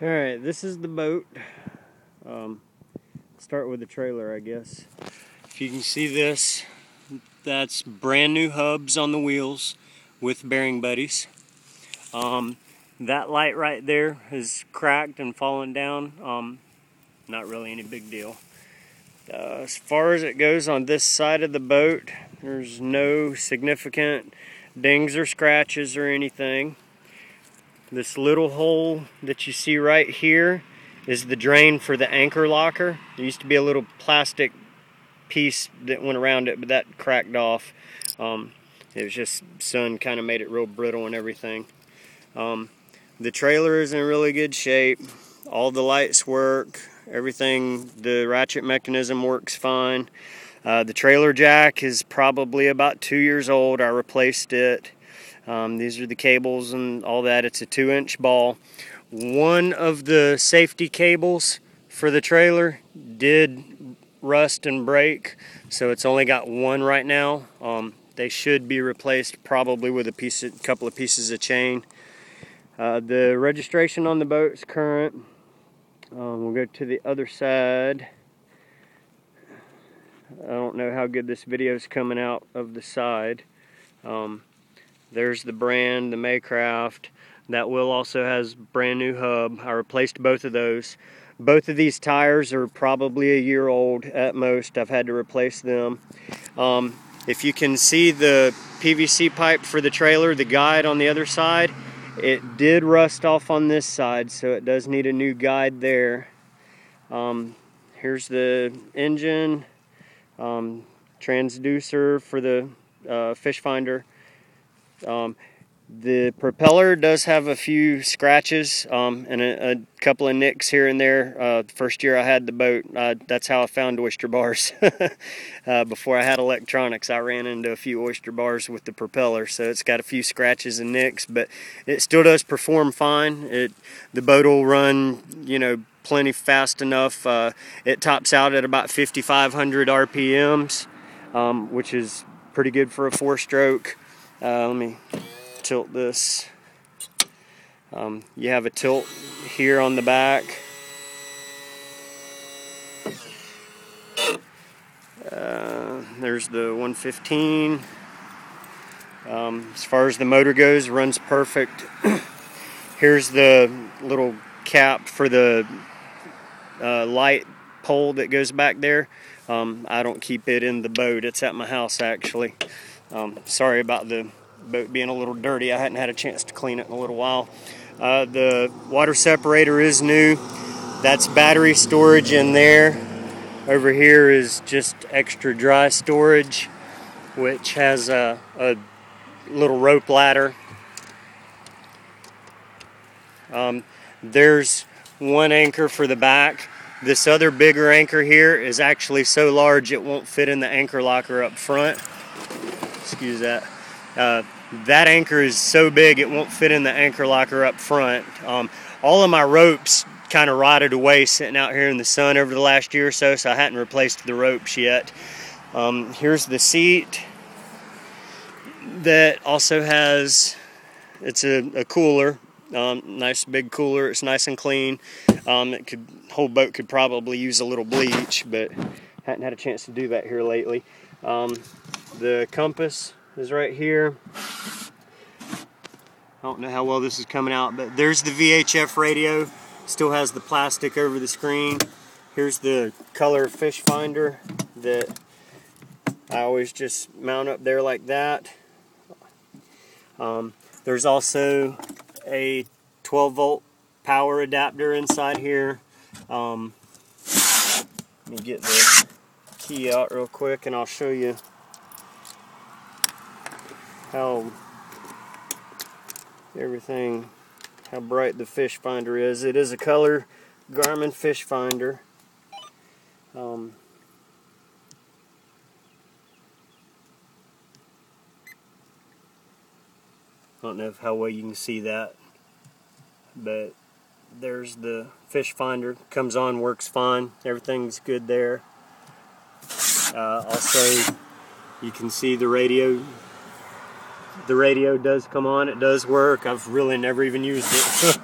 Alright, this is the boat. Start with the trailer, I guess. If you can see this, that's brand new hubs on the wheels with bearing buddies. That light right there is cracked and fallen down. Not really any big deal. As far as it goes on this side of the boat, there's no significant dings or scratches or anything. This little hole that you see right here is the drain for the anchor locker. There used to be a little plastic piece that went around it, but that cracked off. It was just sun kind of made it real brittle and everything. The trailer is in really good shape. All the lights work. Everything, the ratchet mechanism works fine. The trailer jack is probably about 2 years old. I replaced it. These are the cables and all that. It's a 2-inch ball. One of the safety cables for the trailer did rust and break, so it's only got one right now. They should be replaced probably with a couple of pieces of chain. The registration on the boat is current. We'll go to the other side. I don't know how good this video is coming out of the side. There's the brand, the Maycraft. That wheel also has brand new hub. I replaced both of those. Both of these tires are probably a year old at most. I've had to replace them. If you can see the PVC pipe for the trailer, the guide on the other side, it did rust off on this side, so it does need a new guide there. Here's the engine, transducer for the fish finder. The propeller does have a few scratches and a couple of nicks here and there. First year I had the boat, that's how I found oyster bars. Before I had electronics, I ran into a few oyster bars with the propeller, so it's got a few scratches and nicks, but it still does perform fine. The boat will run, plenty fast enough. It tops out at about 5,500 RPMs, which is pretty good for a 4-stroke. Let me tilt this. You have a tilt here on the back. There's the 115. As far as the motor goes, runs perfect. Here's the little cap for the light pole that goes back there. I don't keep it in the boat. It's at my house, actually. Sorry about the boat being a little dirty. I hadn't had a chance to clean it in a little while. The water separator is new. That's battery storage in there. Over here is just extra dry storage, which has a little rope ladder. There's one anchor for the back. This other bigger anchor here is actually so large it won't fit in the anchor locker up front. Excuse that. That anchor is so big it won't fit in the anchor locker up front. All of my ropes kind of rotted away sitting out here in the sun over the last year or so, so I hadn't replaced the ropes yet. Here's the seat that also has, it's a cooler, nice big cooler. It's nice and clean. Whole boat could probably use a little bleach, but hadn't had a chance to do that here lately. The compass is right here. I don't know how well this is coming out, but there's the VHF radio. Still has the plastic over the screen. Here's the color fish finder that I always just mount up there like that. There's also a 12-volt power adapter inside here. Let me get the key out real quick and I'll show you how bright the fish finder is. It is a color Garmin fish finder. I don't know how well you can see that, but there's the fish finder. Comes on, works fine. Everything's good there. Also, you can see the radio. The radio does come on. It does work. I've really never even used it.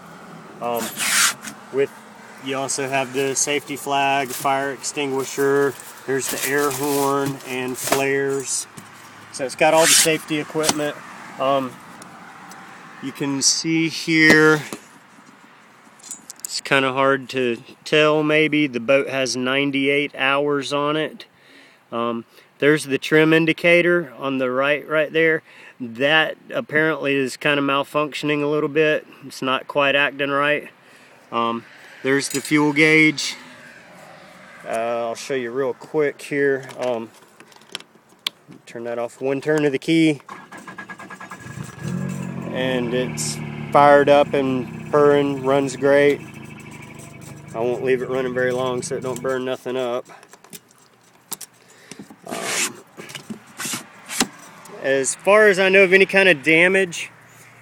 with, you also have the safety flag, fire extinguisher, there's the air horn and flares. So it's got all the safety equipment. You can see here, it's kind of hard to tell maybe, the boat has 98 hours on it. There's the trim indicator on the right there. That apparently is kind of malfunctioning a little bit. It's not quite acting right. There's the fuel gauge. I'll show you real quick here. Turn that off. One turn of the key and it's fired up and purring, runs great. I won't leave it running very long so it don't burn nothing up. As far as I know of any kind of damage,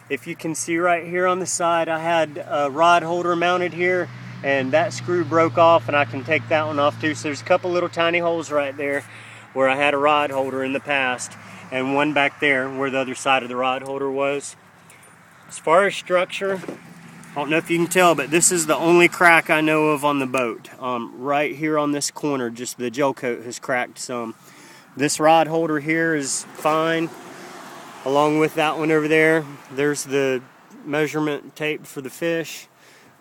if you can see right here on the side, I had a rod holder mounted here and that screw broke off, and I can take that one off too. So there's a couple little tiny holes right there where I had a rod holder in the past, and one back there where the other side of the rod holder was. As far as structure, I don't know if you can tell, but this is the only crack I know of on the boat. Right here on this corner, just the gel coat has cracked some. This rod holder here is fine, along with that one over there. There's the measurement tape for the fish.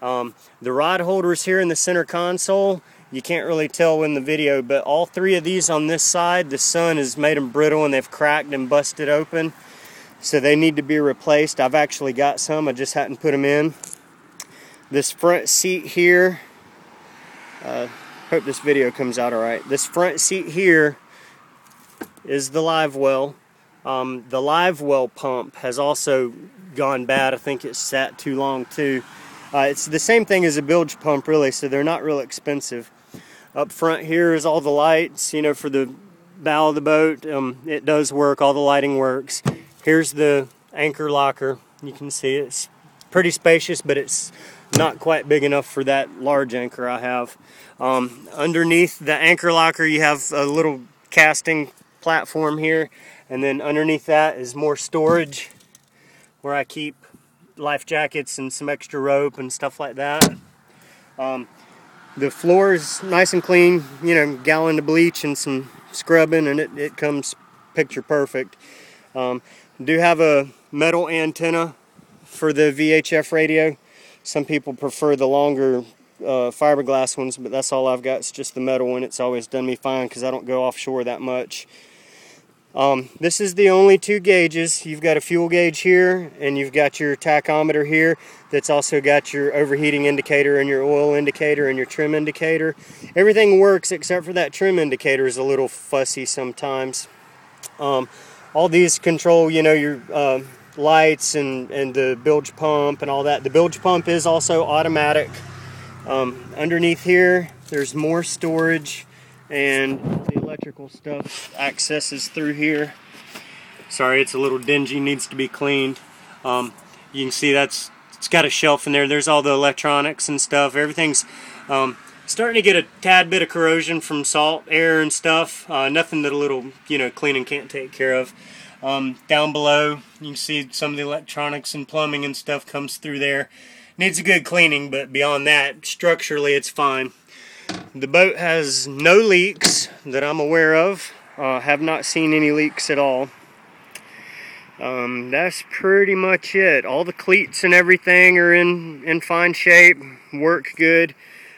The rod holders here in the center console, you can't really tell in the video, but all three of these on this side, the sun has made them brittle and they've cracked and busted open. So they need to be replaced. I've actually got some, I just hadn't put them in. This front seat here, hope this video comes out alright. This front seat here is the live well. The live well pump has also gone bad. I think it's sat too long too. It's the same thing as a bilge pump really, so they're not real expensive. Up front here is all the lights, you know, for the bow of the boat. It does work, all the lighting works. Here's the anchor locker. You can see it's pretty spacious, but it's not quite big enough for that large anchor I have. Underneath the anchor locker you have a little casting platform here, and then underneath that is more storage where I keep life jackets and some extra rope and stuff like that. The floor is nice and clean, you know, gallon of bleach and some scrubbing, and it comes picture perfect. Do have a metal antenna for the VHF radio. Some people prefer the longer fiberglass ones, but that's all I've got. It's just the metal one. It's always done me fine because I don't go offshore that much. This is the only two gauges. You've got a fuel gauge here, and you've got your tachometer here that's also got your overheating indicator and your oil indicator and your trim indicator. Everything works except for that trim indicator is a little fussy sometimes. All these control, you know, your lights and the bilge pump and all that. The bilge pump is also automatic. Underneath here, there's more storage, and the electrical stuff accesses through here. Sorry, it's a little dingy, needs to be cleaned. You can see it's got a shelf in there. There's all the electronics and stuff. Everything's starting to get a tad bit of corrosion from salt, air and stuff. Nothing that a little, you know, cleaning can't take care of. Down below, you can see some of the electronics and plumbing and stuff comes through there. Needs a good cleaning, but beyond that, structurally it's fine. The boat has no leaks that I'm aware of. Have not seen any leaks at all. That's pretty much it. All the cleats and everything are in fine shape, work good.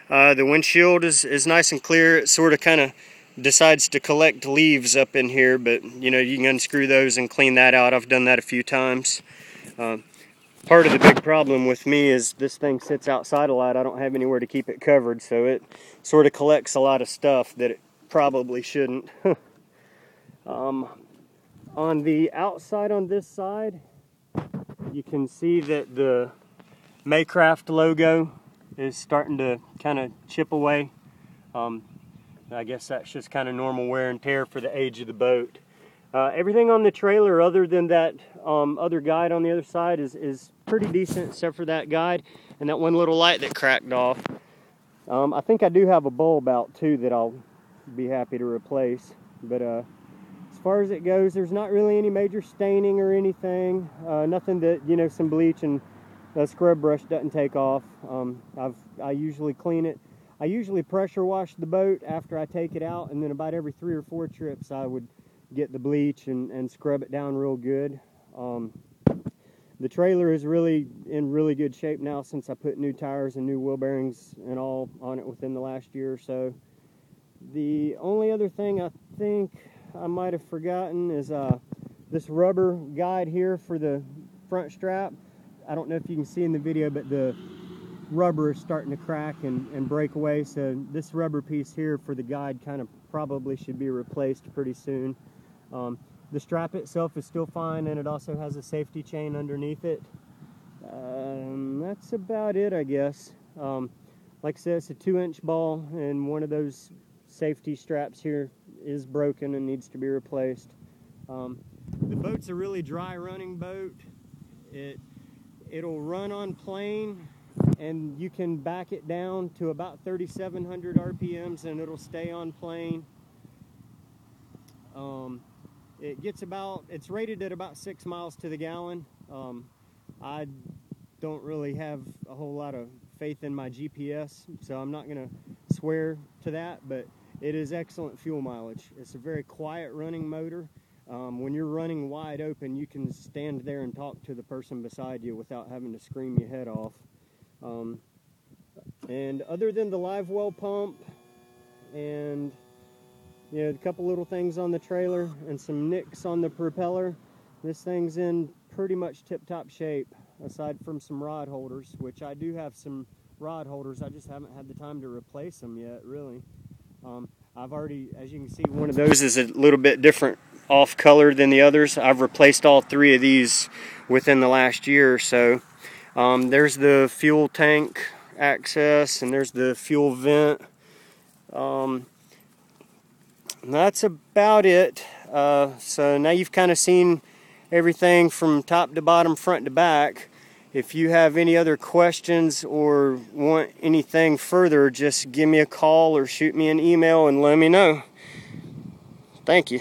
The windshield is nice and clear. It sort of kind of decides to collect leaves up in here, but you know, you can unscrew those and clean that out. I've done that a few times. Part of the big problem with me is this thing sits outside a lot. I don't have anywhere to keep it covered, so it sort of collects a lot of stuff that it probably shouldn't. On the outside on this side, you can see that the Maycraft logo is starting to kind of chip away. I guess that's just kind of normal wear and tear for the age of the boat. Everything on the trailer other than that other guide on the other side is pretty decent, except for that guide and that one little light that cracked off. I think I do have a bulb out too that I'll be happy to replace, but as far as it goes, there's not really any major staining or anything. Nothing that, you know, some bleach and that scrub brush doesn't take off. I usually clean it. I usually pressure wash the boat after I take it out, and then about every 3 or 4 trips I would get the bleach and scrub it down real good. The trailer is really in really good shape now since I put new tires and new wheel bearings and all on it within the last year or so. The only other thing I think I might have forgotten is this rubber guide here for the front strap. I don't know if you can see in the video, but the rubber is starting to crack and break away, so this rubber piece here for the guide kind of probably should be replaced pretty soon. The strap itself is still fine, and it also has a safety chain underneath it. That's about it, I guess. Like I said, it's a 2-inch ball, and one of those safety straps here is broken and needs to be replaced. The boat's a really dry running boat. It'll run on plane, and you can back it down to about 3,700 RPMs and it'll stay on plane. It's rated at about 6 miles to the gallon. I don't really have a whole lot of faith in my GPS, so I'm not going to swear to that, but it is excellent fuel mileage. It's a very quiet running motor. When you're running wide open, you can stand there and talk to the person beside you without having to scream your head off. And other than the live well pump and a couple little things on the trailer and some nicks on the propeller, this thing's in pretty much tip-top shape, aside from some rod holders, which I do have some rod holders. I just haven't had the time to replace them yet, really. I've already, as you can see, one of those is a little bit different off color than the others. I've replaced all 3 of these within the last year or so. There's the fuel tank access, and there's the fuel vent. That's about it. So now you've kind of seen everything from top to bottom, front to back. If you have any other questions or want anything further, just give me a call or shoot me an email and let me know. Thank you.